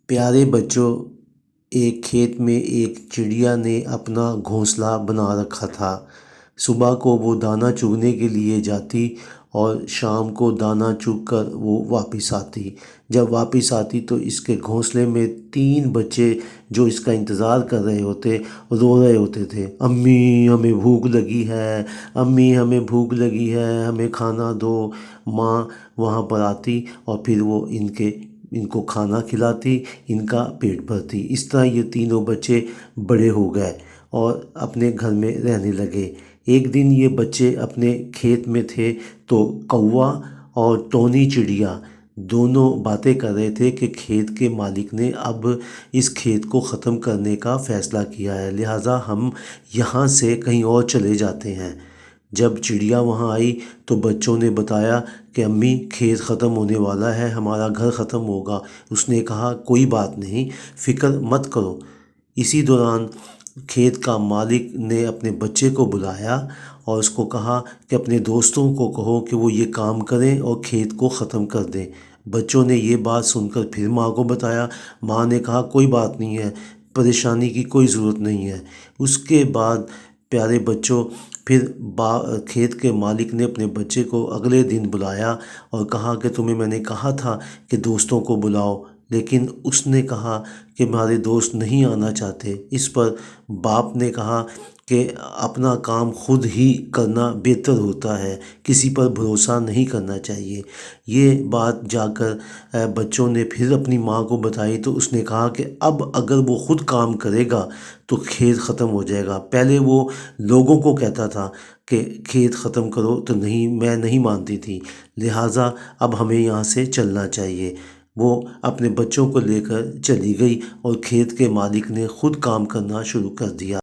پیارے بچوں، ایک کھیت میں ایک چڑیا نے اپنا گھونسلہ بنا رکھا تھا۔ صبح کو وہ دانہ چگنے کے لیے جاتی اور شام کو دانہ چگ کر وہ واپس آتی۔ جب واپس آتی تو اس کے گھونسلے میں 3 بچے جو اس کا انتظار کر رہے ہوتے، رو رہے ہوتے تھے، امی ہمیں بھوک لگی ہے، امی ہمیں بھوک لگی ہے، ہمیں کھانا دو۔ ماں وہاں پر آتی اور پھر وہ ان کو کھانا کھلاتی، ان کا پیٹ بھرتی۔ اس طرح یہ تینوں بچے بڑے ہو گئے اور اپنے گھر میں رہنے لگے۔ ایک دن یہ بچے اپنے کھیت میں تھے تو کوا اور ٹونی چڑیا دونوں باتیں کر رہے تھے کہ کھیت کے مالک نے اب اس کھیت کو ختم کرنے کا فیصلہ کیا ہے، لہٰذا ہم یہاں سے کہیں اور چلے جاتے ہیں۔ جب چڑیا وہاں آئی تو بچوں نے بتایا کہ امی کھیت ختم ہونے والا ہے، ہمارا گھر ختم ہوگا۔ اس نے کہا کوئی بات نہیں، فکر مت کرو۔ اسی دوران کھیت کا مالک نے اپنے بچے کو بلایا اور اس کو کہا کہ اپنے دوستوں کو کہو کہ وہ یہ کام کریں اور کھیت کو ختم کر دیں۔ بچوں نے یہ بات سن کر پھر ماں کو بتایا۔ ماں نے کہا کوئی بات نہیں ہے، پریشانی کی کوئی ضرورت نہیں ہے۔ اس کے بعد پیارے بچوں، پھر کھیت کے مالک نے اپنے بچے کو اگلے دن بلایا اور کہا کہ تمہیں میں نے کہا تھا کہ دوستوں کو بلاؤ، لیکن اس نے کہا کہ ہمارے دوست نہیں آنا چاہتے۔ اس پر باپ نے کہا کہ اپنا کام خود ہی کرنا بہتر ہوتا ہے، کسی پر بھروسہ نہیں کرنا چاہیے۔ یہ بات جا کر بچوں نے پھر اپنی ماں کو بتائی تو اس نے کہا کہ اب اگر وہ خود کام کرے گا تو کھیت ختم ہو جائے گا۔ پہلے وہ لوگوں کو کہتا تھا کہ کھیت ختم کرو تو میں نہیں مانتی تھی، لہٰذا اب ہمیں یہاں سے چلنا چاہیے۔ وہ اپنے بچوں کو لے کر چلی گئی اور کھیت کے مالک نے خود کام کرنا شروع کر دیا۔